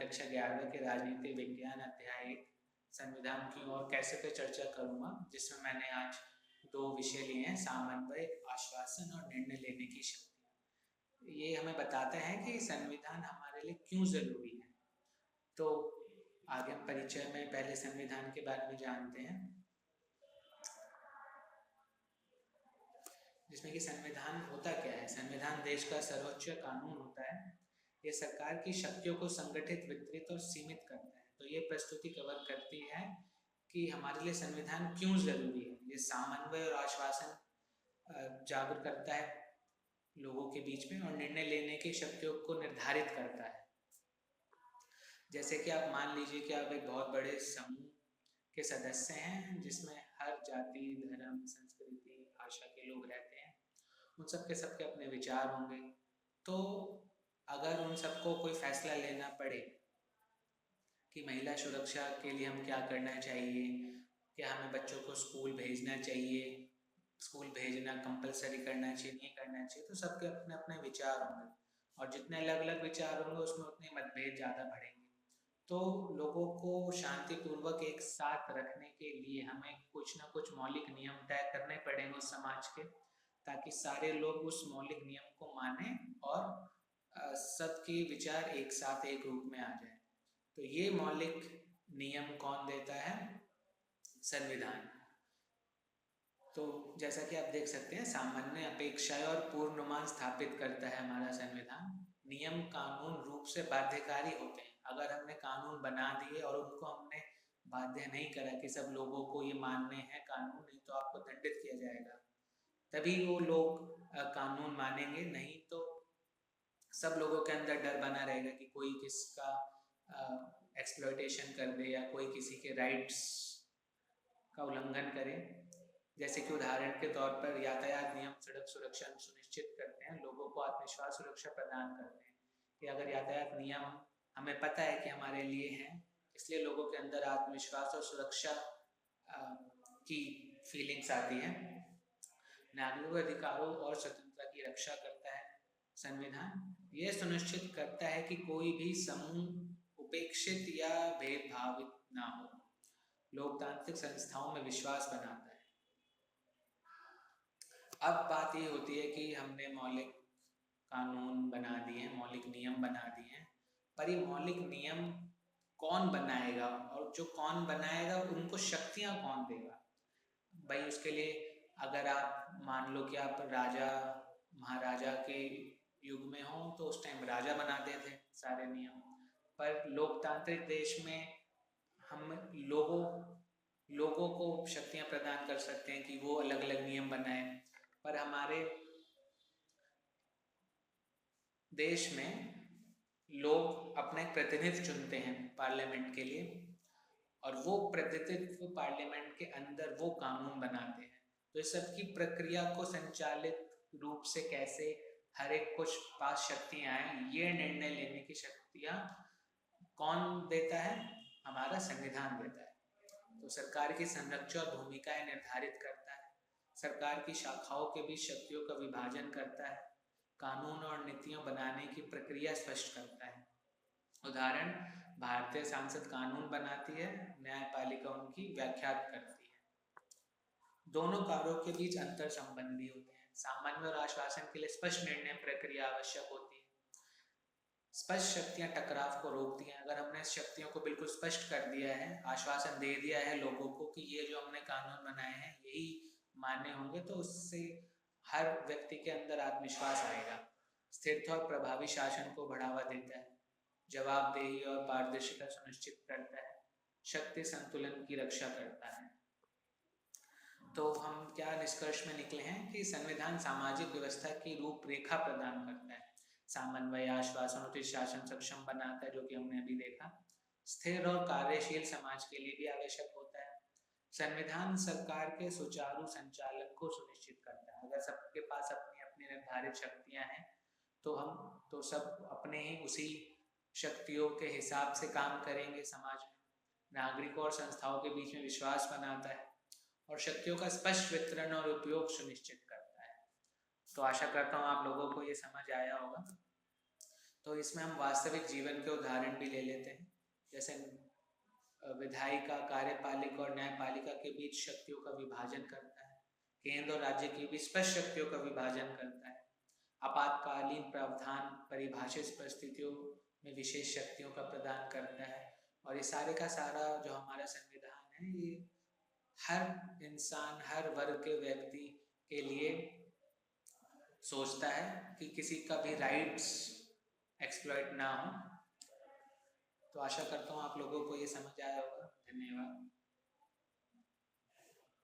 कक्षा 11 के राजनीति विज्ञान अध्याय 1 संविधान की ओर कैसे पे चर्चा करूंगा, जिसमें मैंने आज 2 विषय लिए हैं, समन्वय, आश्वासन और निर्णय लेने की शक्ति। ये हमें बताता है कि संविधान हमारे लिए क्यों जरूरी है। तो आगे हम परिचय में पहले संविधान के बारे में जानते हैं, जिसमें कि संविधान होता क्या है। संविधान देश का सर्वोच्च कानून होता है। ये सरकार की शक्तियों को संगठित, वितरित और सीमित करता है। तो ये प्रस्तुति कवर करती है कि हमारे लिए संविधान क्यों जरूरी है। ये समन्वय और आश्वासन जागरूक करता है लोगों के बीच में और निर्णय लेने की शक्तियों को निर्धारित करता है। जैसे कि आप मान लीजिए कि आप एक बहुत बड़े समूह के सदस्य हैं, जिसमें हर जाति, धर्म, संस्कृति, भाषा के लोग रहते हैं। उन सबके अपने विचार होंगे। तो अगर उन सबको कोई फैसला लेना पड़े कि महिला सुरक्षा के लिए हम क्या करना चाहिए, क्या हमें बच्चों को स्कूल भेजना चाहिए, स्कूल भेजना कंपलसरी करना चाहिए, नहीं करना चाहिए, तो सबके अपने अपने विचार होंगे और जितने अलग अलग विचार होंगे उसमें उतने मतभेद ज़्यादा बढ़ेंगे। तो लोगों को शांतिपूर्वक एक साथ रखने के लिए हमें कुछ ना कुछ मौलिक नियम तय करने पड़ेंगे उस समाज के, ताकि सारे लोग उस मौलिक नियम को माने और सबके विचार एक साथ एक रूप में आ जाए। तो ये मौलिक नियम कौन देता है? संविधान। तो जैसा कि आप देख सकते हैं, सामान्य अपेक्षाएं और पूर्वानुमान स्थापित करता है हमारा संविधान। नियम कानून रूप से बाध्यकारी होते हैं। अगर हमने कानून बना दिए और उनको हमने बाध्य नहीं करा कि सब लोगों को ये मानने हैं कानून, नहीं तो आपको दंडित किया जाएगा, तभी वो लोग कानून मानेंगे। नहीं तो सब लोगों के अंदर डर बना रहेगा कि कोई किसका एक्सप्लॉयटेशन कर दे या कोई किसी के राइट्स का उल्लंघन करे। जैसे कि उदाहरण के तौर पर यातायात नियम सड़क सुरक्षा सुनिश्चित करते हैं, लोगों को आत्मविश्वास सुरक्षा प्रदान करते हैं कि अगर यातायात नियम हमें पता है कि हमारे लिए हैं, इसलिए लोगों के अंदर आत्मविश्वास और सुरक्षा की फीलिंग्स आती हैं। नागरिकों अधिकारों और स्वतंत्रता की रक्षा करता है संविधान। यह सुनिश्चित करता है कि कोई भी समूह उपेक्षित या भेदभावित ना हो। लोकतांत्रिक संस्थाओं में विश्वास बनाता है। अब बात ये होती है कि हमने मौलिक कानून बना दिए, मौलिक नियम बना दिए हैं, पर ये मौलिक नियम कौन बनाएगा और जो कौन बनाएगा उनको शक्तियां कौन देगा? भाई उसके लिए अगर आप मान लो कि आप राजा महाराजा के युग में हो तो उस टाइम राजा बनाते थे सारे नियम, पर लोकतांत्रिक देश में हम लोगों को शक्तियां प्रदान कर सकते हैं कि वो अलग अलग नियम बनाए। पर हमारे देश में लोग अपने प्रतिनिधि चुनते हैं पार्लियामेंट के लिए, और वो प्रतिनिधित्व पार्लियामेंट के अंदर वो कानून बनाते हैं। तो इस सब की प्रक्रिया को संचालित रूप से कैसे हर एक कुछ पास शक्तियां आए, ये निर्णय लेने की शक्तियां कौन देता है? हमारा संविधान देता है। तो सरकार की संरचना और भूमिकाएं निर्धारित करता है, सरकार की शाखाओं के बीच शक्तियों का विभाजन करता है, कानून और नीतियां बनाने की प्रक्रिया स्पष्ट करता है। उदाहरण, भारतीय संसद कानून बनाती है, न्यायपालिका उनकी व्याख्या करती है। दोनों कार्यों के बीच अंतर संबंधी होते हैं। सामान्य और आश्वासन के लिए स्पष्ट निर्णय प्रक्रिया आवश्यक होती है। स्पष्ट शक्तियां टकराव को रोकती हैं। अगर हमने शक्तियों को बिल्कुल स्पष्ट कर दिया है, आश्वासन दे दिया है लोगों को कि ये जो हमने कानून बनाए हैं यही मान्य होंगे, तो उससे हर व्यक्ति के अंदर आत्मविश्वास आएगा। स्थिरता और प्रभावी शासन को बढ़ावा देता है, जवाबदेही और पारदर्शिता सुनिश्चित करता है, शक्ति संतुलन की रक्षा करता है। तो हम क्या निष्कर्ष में निकले हैं कि संविधान सामाजिक व्यवस्था की रूपरेखा प्रदान करता है। समन्वय, आश्वासन, उचित शासन सक्षम बनाता है, जो कि हमने अभी देखा। स्थिर और कार्यशील समाज के लिए भी आवश्यक होता है। संविधान सरकार के सुचारू संचालन को सुनिश्चित करता है। अगर सबके पास अपनी अपनी निर्धारित शक्तियां हैं तो सब अपने ही उसी शक्तियों के हिसाब से काम करेंगे समाज में। नागरिकों और संस्थाओं के बीच में विश्वास बनाता है और शक्तियों का स्पष्ट वितरण और उपयोग सुनिश्चित करता है। तो आशा करता हूँ आप लोगों को ये समझ आया होगा। तो इसमें हम वास्तविक जीवन के उदाहरण भी ले लेते हैं, जैसे विधायिका कार्यपालिका और न्यायपालिका के बीच शक्तियों का विभाजन करता है, केंद्र और राज्य की भी स्पष्ट शक्तियों का विभाजन करता है, आपातकालीन प्रावधान परिभाषित परिस्थितियों में विशेष शक्तियों का प्रदान करता है। और ये सारे का सारा जो हमारा संविधान है, ये हर इंसान, हर वर्ग के व्यक्ति के लिए सोचता है कि किसी का भी राइट्स एक्सप्लॉइट ना हो। तो आशा करता हूँ आप लोगों को ये समझ आया होगा। धन्यवाद।